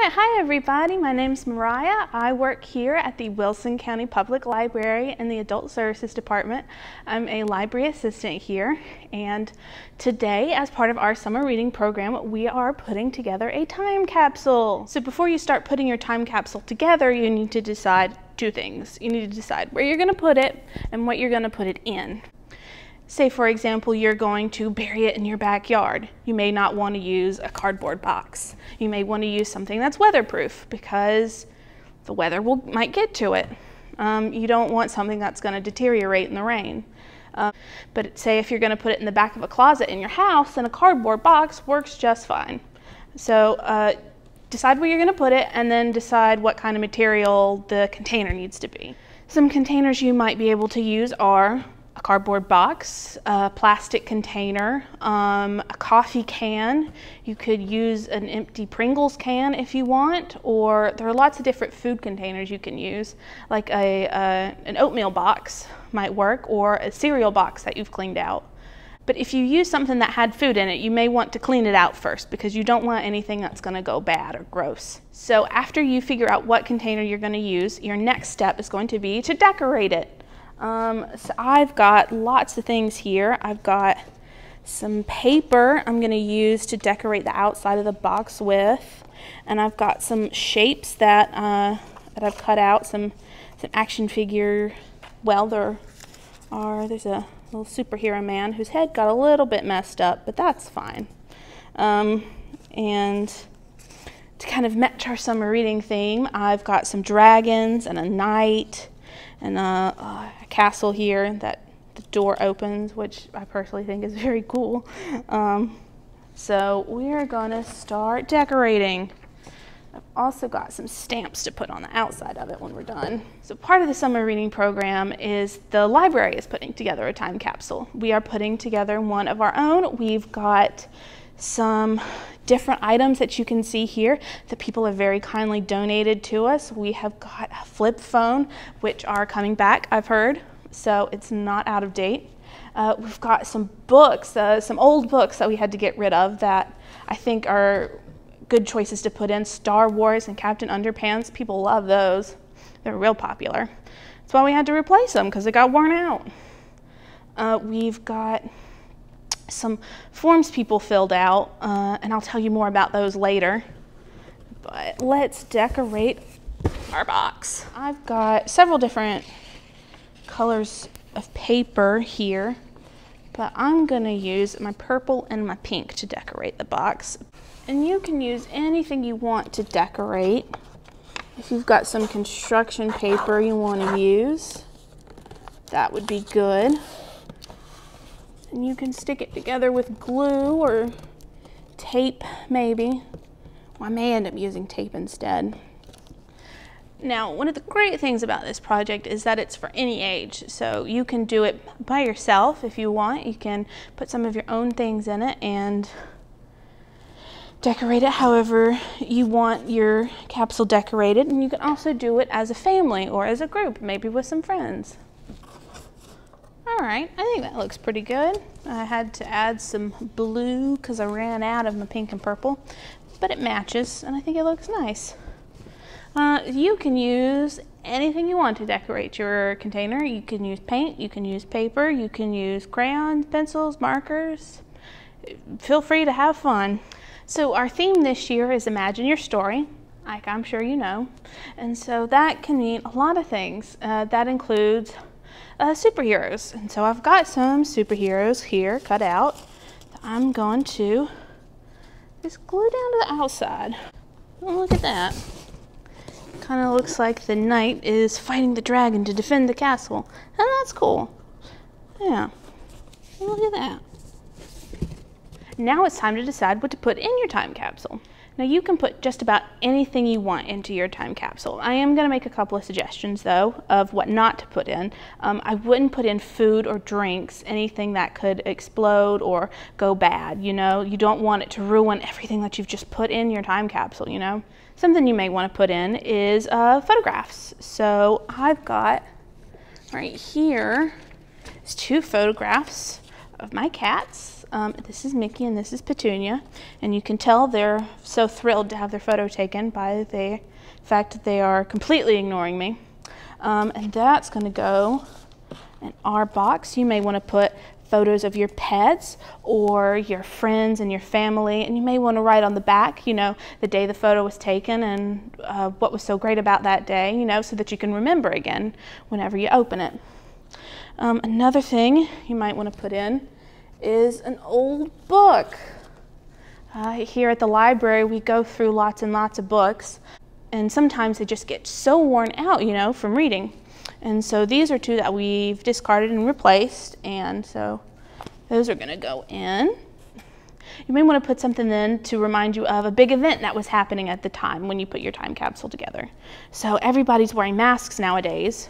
right, hi everybody. My name's Mariah. I work here at the Wilson County Public Library in the Adult Services Department. I'm a library assistant here, and today, as part of our summer reading program, we are putting together a time capsule. So before you start putting your time capsule together, you need to decide two things. You need to decide where you're going to put it and what you're going to put it in. Say, for example, you're going to bury it in your backyard. You may not want to use a cardboard box. You may want to use something that's weatherproof because the weather might get to it. You don't want something that's going to deteriorate in the rain. But say if you're going to put it in the back of a closet in your house, then a cardboard box works just fine. So decide where you're going to put it and then decide what kind of material the container needs to be. Some containers you might be able to use are a cardboard box, a plastic container, a coffee can. You could use an empty Pringles can if you want, or there are lots of different food containers you can use, like an oatmeal box might work, or a cereal box that you've cleaned out. But if you use something that had food in it, you may want to clean it out first because you don't want anything that's going to go bad or gross. So after you figure out what container you're going to use, your next step is going to be to decorate it. So I've got lots of things here. I've got some paper I'm going to use to decorate the outside of the box with, and I've got some shapes that I've cut out, some action figure. Well, there's a little superhero man whose head got a little bit messed up, but that's fine. And to kind of match our summer reading theme, I've got some dragons and a knight and a castle here that the door opens, which I personally think is very cool. So we're gonna start decorating. I've also got some stamps to put on the outside of it when we're done. So part of the summer reading program is the library is putting together a time capsule. We are putting together one of our own. We've got some different items that you can see here that people have very kindly donated to us. We have got a flip phone, which are coming back, I've heard, so it's not out of date. We've got some books, some old books that we had to get rid of that I think are good choices to put in. Star Wars and Captain Underpants, people love those. They're real popular. That's why we had to replace them, because they got worn out. We've got some forms people filled out, and I'll tell you more about those later. But let's decorate our box. I've got several different colors of paper here, but I'm going to use my purple and my pink to decorate the box. And you can use anything you want to decorate. If you've got some construction paper you want to use, that would be good. And you can stick it together with glue or tape, maybe. Well, I may end up using tape instead. Now, one of the great things about this project is that it's for any age. So you can do it by yourself if you want. You can put some of your own things in it and decorate it however you want your capsule decorated. And you can also do it as a family or as a group, maybe with some friends. All right, I think that looks pretty good. I had to add some blue because I ran out of my pink and purple, but it matches and I think it looks nice. You can use anything you want to decorate your container. You can use paint, you can use paper, you can use crayons, pencils, markers. Feel free to have fun. So our theme this year is Imagine Your Story, like I'm sure you know. And so that can mean a lot of things. That includes superheroes. And so I've got some superheroes here cut out that I'm going to just glue down to the outside. Oh, look at that. Kind of looks like the knight is fighting the dragon to defend the castle. And that's cool. Yeah. Look at that. Now it's time to decide what to put in your time capsule. Now you can put just about anything you want into your time capsule. I am going to make a couple of suggestions though of what not to put in. I wouldn't put in food or drinks, anything that could explode or go bad, you know. You don't want it to ruin everything that you've just put in your time capsule, you know. Something you may want to put in is photographs. So I've got right here is 2 photographs of my cats. This is Mickey and this is Petunia, and you can tell they're so thrilled to have their photo taken by the fact that they are completely ignoring me. And that's going to go in our box. You may want to put photos of your pets or your friends and your family, and you may want to write on the back, you know, the day the photo was taken and what was so great about that day, you know, so that you can remember again whenever you open it. Another thing you might want to put in is an old book. Here at the library we go through lots and lots of books, and sometimes they just get so worn out, you know, from reading. And so these are two that we've discarded and replaced, and so those are going to go in. You may want to put something in to remind you of a big event that was happening at the time when you put your time capsule together. So everybody's wearing masks nowadays,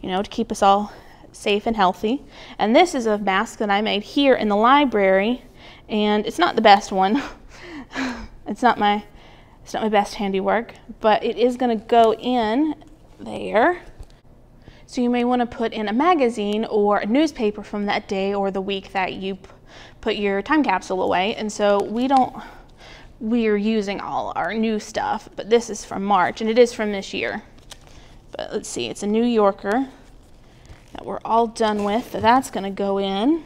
you know, to keep us all safe and healthy. And this is a mask that I made here in the library, and it's not the best one. It's not my best handiwork, but it is going to go in there. So you may want to put in a magazine or a newspaper from that day or the week that you put your time capsule away. And so we're using all our new stuff, but this is from March and it is from this year. But let's see, it's a New Yorker that we're all done with. That's going to go in.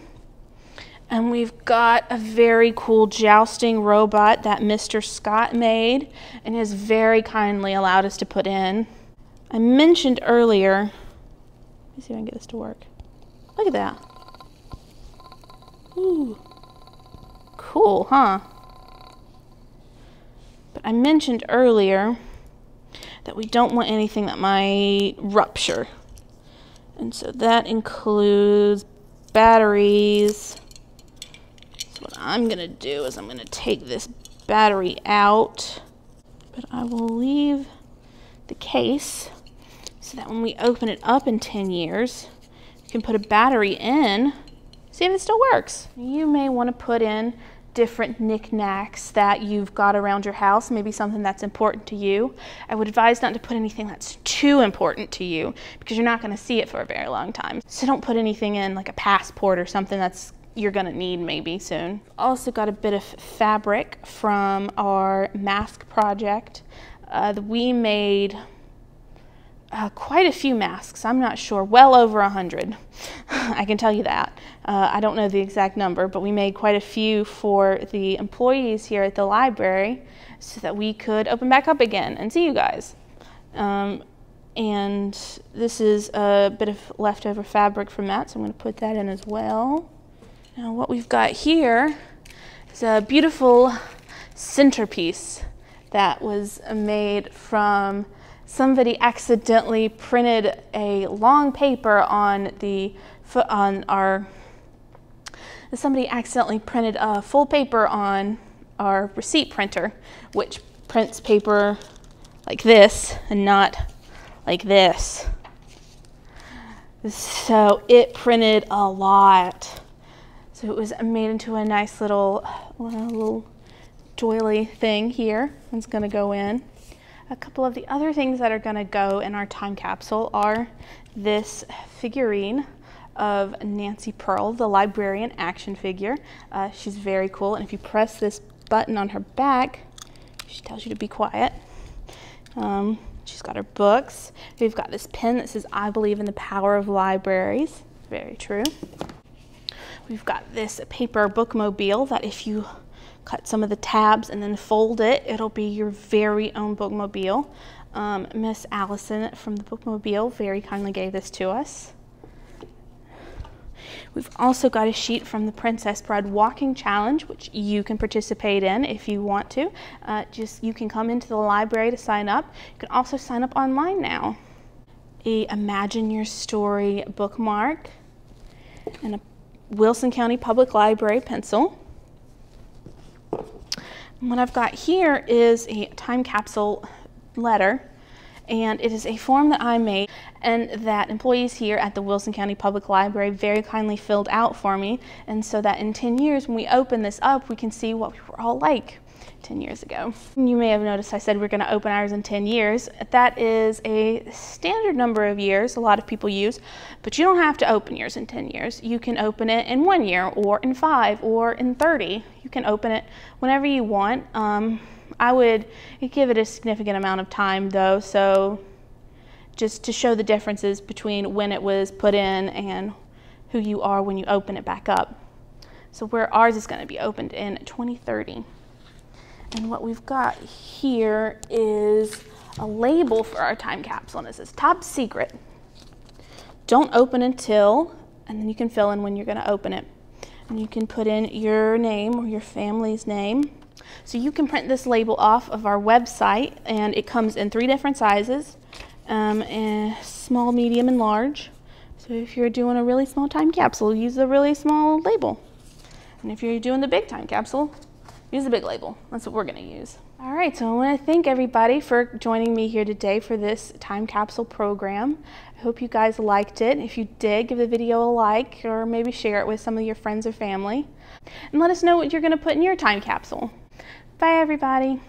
And we've got a very cool jousting robot that Mr. Scott made and has very kindly allowed us to put in. I mentioned earlier, let me see if I can get this to work. Look at that. Ooh. Cool, huh? But I mentioned earlier that we don't want anything that might rupture. And so that includes batteries. So what I'm going to do is I'm going to take this battery out, but I will leave the case so that when we open it up in 10 years, you can put a battery in, see if it still works. You may want to put in different knickknacks that you've got around your house, maybe something that's important to you. I would advise not to put anything that's too important to you because you're not going to see it for a very long time. So don't put anything in like a passport or something that's you're going to need maybe soon. Also got a bit of fabric from our mask project. We made quite a few masks. I'm not sure, well over 100. I can tell you that. I don't know the exact number, but we made quite a few for the employees here at the library so that we could open back up again and see you guys. And this is a bit of leftover fabric from that, so I'm going to put that in as well. Now what we've got here is a beautiful centerpiece that was made from somebody accidentally printed a long paper on somebody accidentally printed a full paper on our receipt printer, which prints paper like this and not like this. So it printed a lot. So it was made into a nice little doily thing here. It's going to go in. A couple of the other things that are going to go in our time capsule are this figurine of Nancy Pearl, the librarian action figure. She's very cool, and if you press this button on her back, she tells you to be quiet. She's got her books. We've got this pen that says, "I believe in the power of libraries." Very true. We've got this paper bookmobile that if you cut some of the tabs and then fold it, it'll be your very own bookmobile. Miss Allison from the bookmobile very kindly gave this to us. We've also got a sheet from the Princess Bride Walking Challenge, which you can participate in if you want to. You can come into the library to sign up. You can also sign up online now. A Imagine Your Story bookmark and a Wilson County Public Library pencil. What I've got here is a time capsule letter, and it is a form that I made and that employees here at the Wilson County Public Library very kindly filled out for me, and so that in 10 years when we open this up we can see what we were all like. 10 years ago. You may have noticed I said we're going to open ours in 10 years. That is a standard number of years a lot of people use, but you don't have to open yours in 10 years. You can open it in 1 year or in 5 or in 30. You can open it whenever you want. I would give it a significant amount of time though, so just to show the differences between when it was put in and who you are when you open it back up. So where ours is going to be opened in 2030. And what we've got here is a label for our time capsule, and it says top secret. Don't open until, and then you can fill in when you're going to open it. And you can put in your name or your family's name. So you can print this label off of our website, and it comes in 3 different sizes, small, medium, and large. So if you're doing a really small time capsule, use the really small label. And if you're doing the big time capsule, use the big label. That's what we're going to use. All right, so I want to thank everybody for joining me here today for this time capsule program. I hope you guys liked it. If you did, give the video a like or maybe share it with some of your friends or family. And let us know what you're going to put in your time capsule. Bye, everybody.